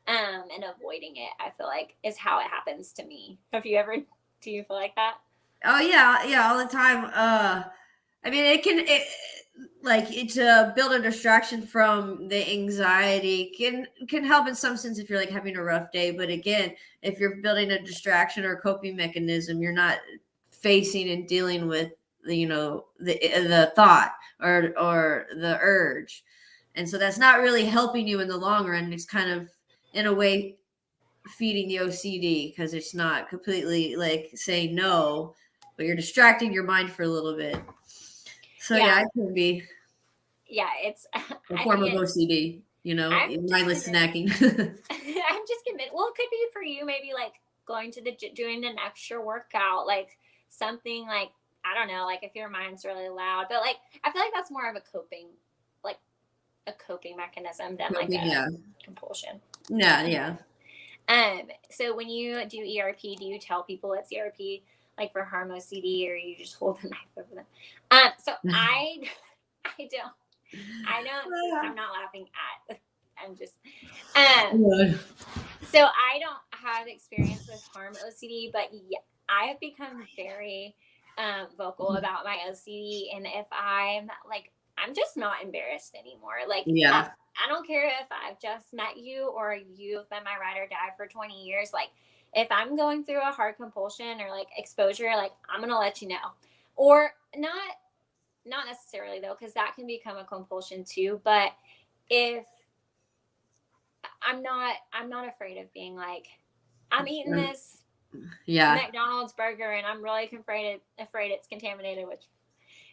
and avoiding it, I feel like is how it happens to me. Do you feel like that? Oh yeah, all the time. I mean, it to build a distraction from the anxiety can help in some sense if you're like having a rough day. But again, if you're building a distraction or a coping mechanism, you're not facing and dealing with the thought or the urge, and so that's not really helping you in the long run. It's kind of in a way feeding the OCD, because it's not completely like saying no, but you're distracting your mind for a little bit. So it can be. Yeah, it's a form of OCD, mindless snacking. I'm just convinced. Well, it could be for you, maybe like going to doing an extra workout, like something like, I don't know, like if your mind's really loud, but like, I feel like that's more of a coping mechanism than like a compulsion. Yeah. So when you do ERP, do you tell people it's ERP, like for harm OCD, or you just hold the knife over them? So I don't. I know I'm not laughing at. I'm just. So I don't have experience with harm OCD, but I have become very vocal about my OCD, and if I'm like, I'm just not embarrassed anymore. Like, Yeah. I don't care if I've just met you or you've been my ride or die for 20 years. Like, if I'm going through a hard compulsion or like exposure, like, I'm gonna let you know. Or not necessarily though, because that can become a compulsion too. But if I'm not afraid of being like, I'm eating this Yeah. McDonald's burger and I'm really afraid it's contaminated, which,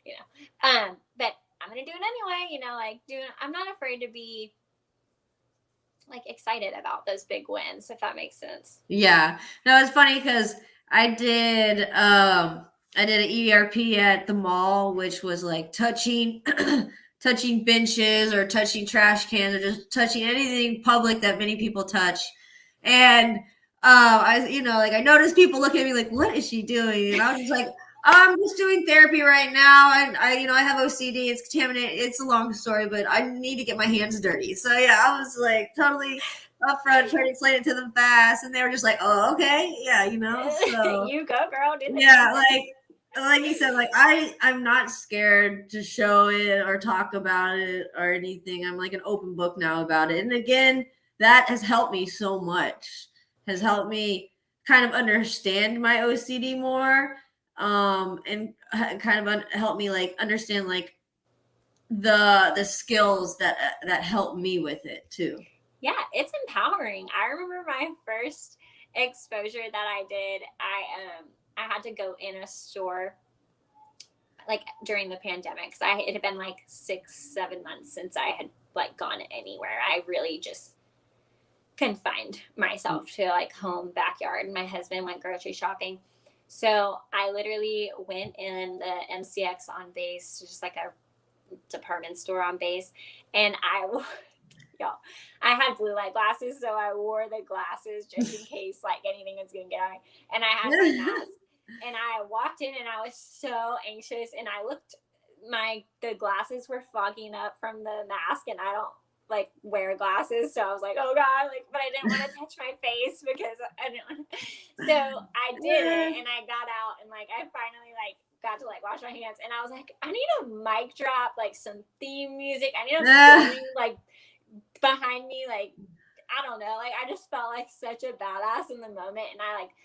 you know, but I'm gonna do it anyway. You know, like I'm not afraid to be like excited about those big wins, if that makes sense. Yeah. No, it's funny because I did an ERP at the mall, which was like touching touching benches or touching trash cans or just touching anything public that many people touch. And I noticed people looking at me like, what is she doing? And I was just like, I'm just doing therapy right now, and I have OCD. It's contaminated. It's a long story, but I need to get my hands dirty. So yeah, I was like totally upfront, trying to explain it to them fast, and they were just like, "Oh, okay, yeah, So You go, girl. Do the yeah, thing. like you said, like I'm not scared to show it or talk about it or anything. I'm like an open book now about it, and again, that has helped me so much. Has helped me kind of understand my OCD more, and kind of help me like understand like the skills that help me with it too. Yeah, it's empowering. I remember my first exposure that I did. I had to go in a store like during the pandemic, because it had been like 6-7 months since I had like gone anywhere. I really just confined myself to like home backyard. My husband went grocery shopping, so I literally went in the MCX on base, just like a department store on base, and y'all, I had blue light glasses, so I wore the glasses just in case like anything was gonna get on me. And I had my mask, and I walked in, and I was so anxious, and I looked, the glasses were fogging up from the mask, and I don't like wear glasses, so I was like, oh god, like, but I didn't want to touch my face because I didn't. So I did it, and I got out, and like I finally like got to like wash my hands, and I was like, I need a mic drop, like some theme music. I need a building like behind me, like I don't know, like I just felt like such a badass in the moment, and I like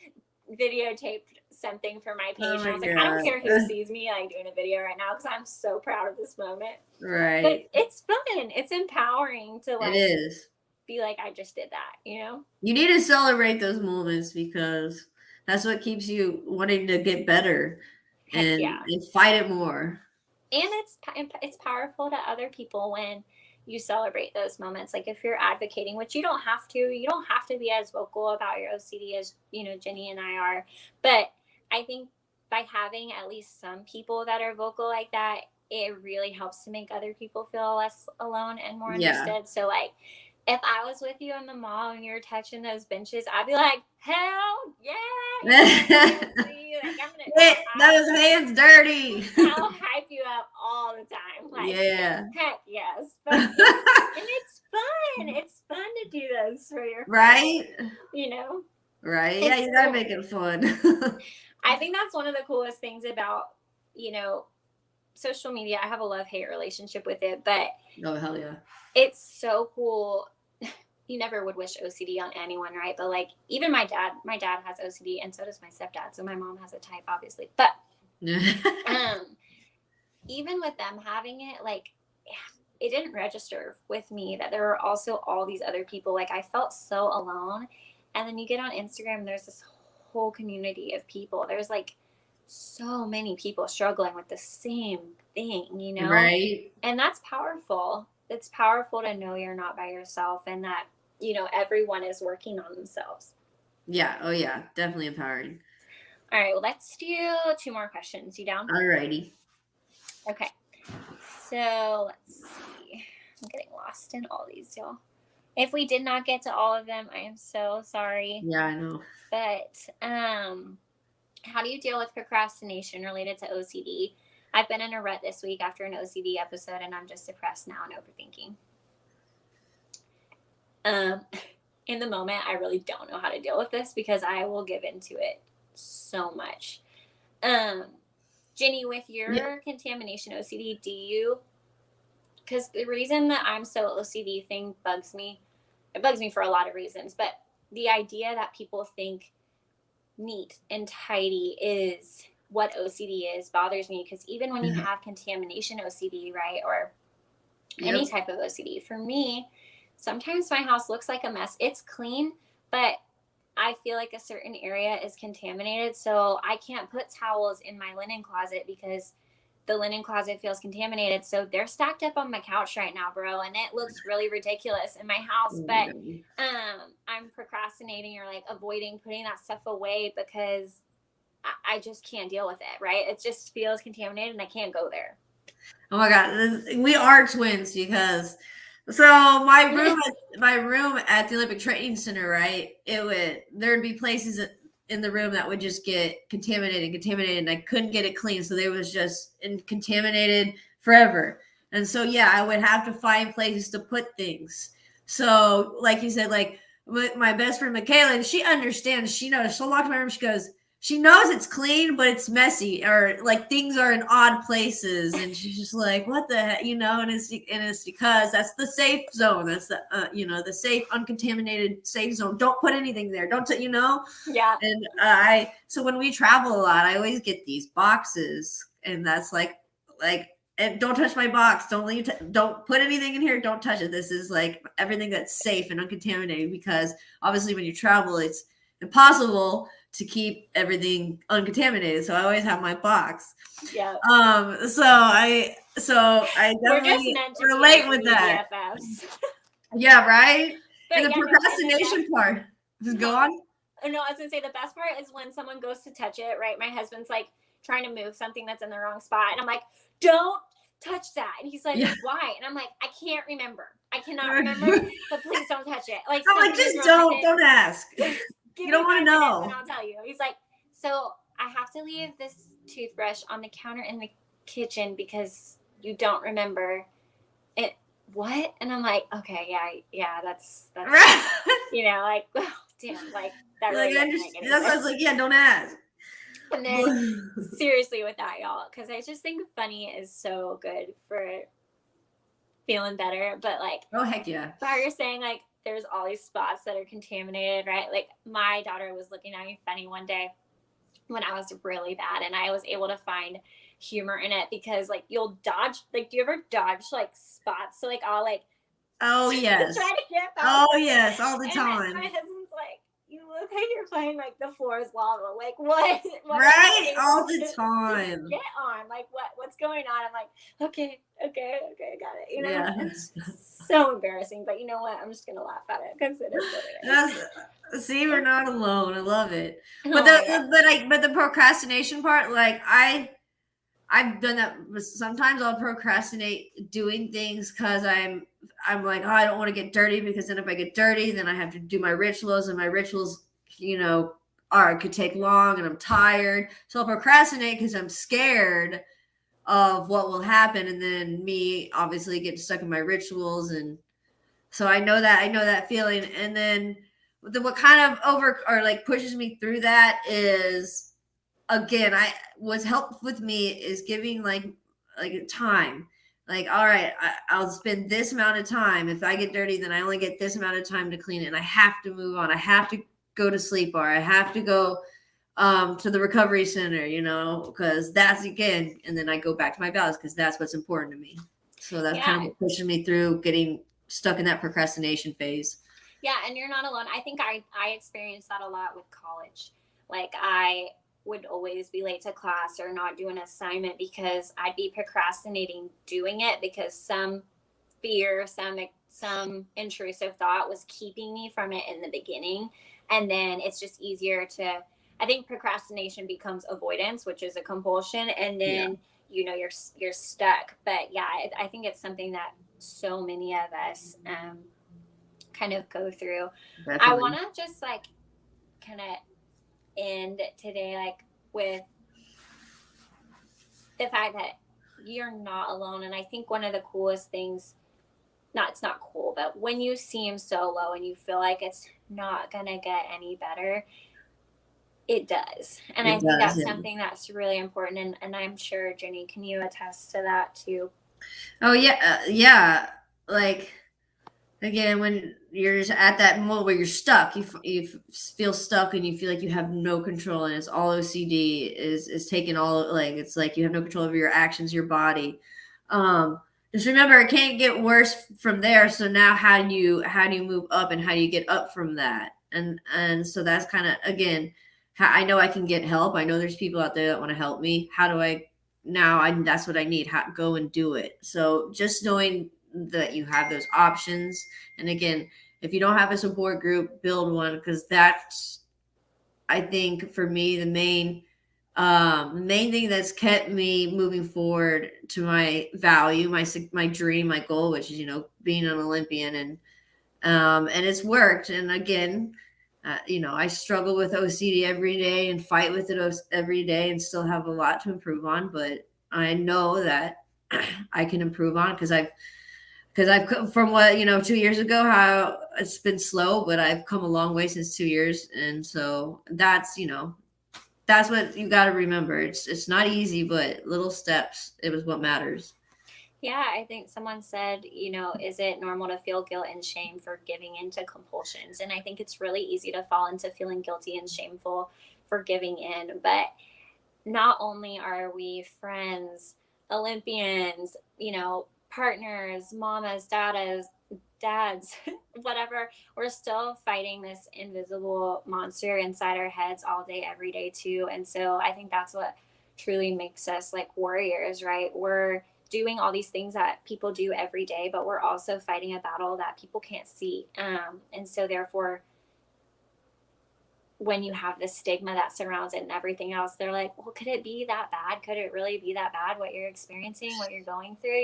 videotaped something for my page, and I was like, I don't care who sees me like doing a video right now because I'm so proud of this moment. Right. But it's fun. It's empowering to like it is. be like, I just did that, You need to celebrate those moments because that's what keeps you wanting to get better. Heck and, yeah. and fight it more. And it's powerful to other people when you celebrate those moments. Like if you're advocating, which you don't have to be as vocal about your OCD as Ginny and I are, but I think by having at least some people that are vocal like that, it really helps to make other people feel less alone and more understood. So like if I was with you in the mall and you're touching those benches, I'd be like, hell yeah. Like, get those hands dirty. I'll hype you up all the time. Like, yeah. Heck yes. But and it's fun. It's fun to do those for your friends, right? Right. Yeah, you gotta make it fun. I think that's one of the coolest things about, social media. I have a love-hate relationship with it, but oh hell yeah. It's so cool. You never would wish OCD on anyone, right? But like even my dad has OCD, and so does my stepdad. So my mom has a type, obviously. But even with them having it, like it didn't register with me that there were also all these other people. Like I felt so alone. And then you get on Instagram, there's this whole community of people. There's like so many people struggling with the same thing, Right. And that's powerful. It's powerful to know you're not by yourself, and that everyone is working on themselves. Yeah. Oh yeah, definitely empowering. All right, well, let's do 2 more questions. You down? Alrighty. Okay, so let's see. I'm getting lost in all these, y'all. If we did not get to all of them, I am so sorry. Yeah, I know. But how do you deal with procrastination related to OCD? I've been in a rut this week after an OCD episode, and I'm just depressed now and overthinking. In the moment, I really don't know how to deal with this because I will give into it so much. Ginny, with your contamination OCD, do you, because the reason that I'm so OCD thing bugs me, it bugs me for a lot of reasons, but the idea that people think neat and tidy is what OCD is bothers me, because even when you have contamination OCD, right, or any type of OCD, for me, sometimes my house looks like a mess. It's clean, but I feel like a certain area is contaminated, so I can't put towels in my linen closet because the linen closet feels contaminated. So they're stacked up on my couch right now, bro, and it looks really ridiculous in my house. But I'm procrastinating or like avoiding putting that stuff away because I just can't deal with it, right? It just feels contaminated and I can't go there. Oh my God, we are twins because so my room at the Olympic Training Center, right? There'd be places in the room that would just get contaminated, and I couldn't get it clean, so they was just contaminated forever. And so yeah, I would have to find places to put things. So like you said, like my best friend Michaela, she understands. She knows. She'll walk to my room. She goes, she knows it's clean, but it's messy, or like things are in odd places, and she's just like, "What the heck?" And it's because that's the safe zone. That's the the safe, uncontaminated safe zone. Don't put anything there. Don't Yeah. And so when we travel a lot, I always get these boxes, and that's like, and don't touch my box. Don't put anything in here. Don't touch it. This is like everything that's safe and uncontaminated, because obviously when you travel, it's impossible to keep everything uncontaminated. So I always have my box. Yeah. So I definitely relate with that. BFFs. Yeah, right? But and the procrastination part. Just go on. No, I was gonna say the best part is when someone goes to touch it, right? My husband's like trying to move something that's in the wrong spot, and I'm like, don't touch that. And he's like, why? And I'm like, I can't remember. I cannot remember, but please don't touch it. Like, I'm like, just don't ask. You don't want to know. And I'll tell you. He's like, so I have to leave this toothbrush on the counter in the kitchen because you don't remember it. What? And I'm like, okay, yeah, that's like, oh, damn, like that really I was like, yeah, don't ask. And then seriously with that, y'all, because I just think funny is so good for feeling better. But like, oh heck yeah, how you're saying, like, there's all these spots that are contaminated, right? Like my daughter was looking at me funny one day when I was really bad, and I was able to find humor in it because like you'll dodge, like, do you ever dodge like spots? So like I'll like, oh yes, try to get oh yes, all the time. My husband's like, you look like you're playing like the floor is lava. Like what right, all the time. Get on, like what's going on? I'm like, okay, I got it. Yeah. It's so embarrassing, but you know what? I'm just gonna laugh at it because it is what it is. See, we're not alone. I love it. But the procrastination part, like I've done that. Sometimes I'll procrastinate doing things because I'm like, oh, I don't want to get dirty, because then if I get dirty, then I have to do my rituals, and my rituals, could take long, and I'm tired. So I'll procrastinate because I'm scared of what will happen, and then me obviously get stuck in my rituals. And so I know that feeling. And then what kind of pushes me through that is, again, what's helped with me is giving like time. Like, all right, I'll spend this amount of time. If I get dirty, then I only get this amount of time to clean it, and I have to move on. I have to go to sleep, or I have to go to the recovery center, because that's, again, and then I go back to my values because that's what's important to me. So that's kind of what pushes me through getting stuck in that procrastination phase. Yeah, and you're not alone. I think I experienced that a lot with college. Like I would always be late to class or not do an assignment because I'd be procrastinating doing it because some fear, some intrusive thought was keeping me from it in the beginning. And then it's just easier to, I think procrastination becomes avoidance, which is a compulsion. And then, you're stuck. But yeah, I think it's something that so many of us kind of go through. Definitely. I want to just like kind of end today like with the fact that you're not alone. And I think one of the coolest things, it's not cool, but when you seem so low and you feel like it's not gonna get any better, It does. And It I think does. that's Yeah. something that's really important. And I'm sure, Jenny, can you attest to that too? Oh yeah, yeah. Like again, when you're just at that moment where you're stuck, feel stuck and you feel like you have no control, and it's all OCD is taking all, like it's like you have no control over your actions, your body. Um, just remember, it can't get worse from there. So now, how do you move up, and how do you get up from that? And so that's kind of, again, how I know I can get help. I know there's people out there that want to help me. How do I now? That's what I need. Go and do it. So just knowing that you have those options. And again, if you don't have a support group, build one, because that's, I think, for me, the main thing that's kept me moving forward to my value, my dream, my goal, which is, being an Olympian. And it's worked. And again, I struggle with OCD every day and fight with it every day, and still have a lot to improve on. But I know that I can improve on, because I've come from what, 2 years ago, how it's been slow, but I've come a long way since 2 years. And so that's what you got to remember. It's not easy, but little steps, it was what matters. Yeah, I think someone said, is it normal to feel guilt and shame for giving into compulsions? And I think it's really easy to fall into feeling guilty and shameful for giving in. But not only are we friends, Olympians, partners, mamas, dads, whatever, we're still fighting this invisible monster inside our heads all day, every day, too. And so I think that's what truly makes us like warriors, right? We're doing all these things that people do every day, but we're also fighting a battle that people can't see. And so, therefore, when you have the stigma that surrounds it and everything else, they're like, well, could it be that bad? Could it really be that bad, what you're experiencing, what you're going through,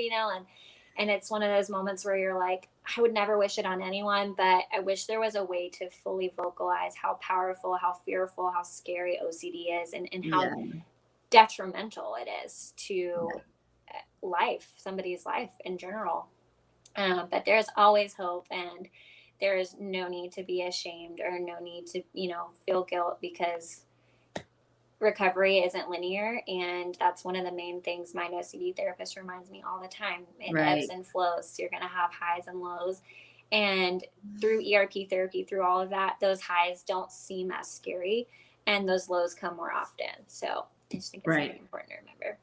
and it's one of those moments where you're like, I would never wish it on anyone, but I wish there was a way to fully vocalize how powerful, how fearful, how scary OCD is, and how Yeah. detrimental it is to Yeah. life, somebody's life in general. But there's always hope, and there is no need to be ashamed or no need to, feel guilt, because recovery isn't linear. And that's one of the main things my OCD therapist reminds me all the time. It ebbs Right. and flows. So you're going to have highs and lows. And through ERP therapy, through all of that, those highs don't seem as scary, and those lows come more often. So I just think it's something Right. important to remember.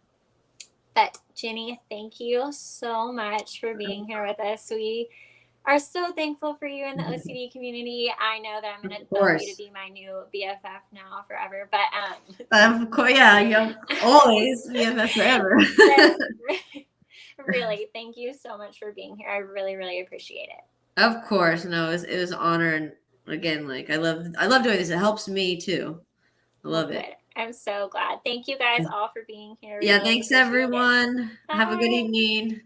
But Ginny, thank you so much for being here with us. We are so thankful for you in the OCD community. I know that I'm going to Of love you to course. be my new BFF now forever. But Of course. Yeah. Always BFF forever. but really, thank you so much for being here. I really, really appreciate it. Of course. No, it was an honor. And again, like, I love doing this. It helps me too. I Well, love good. it. I'm so glad. Thank you guys all for being here. Yeah. Really Thanks, appreciate it. everyone. Have a good Bye. evening.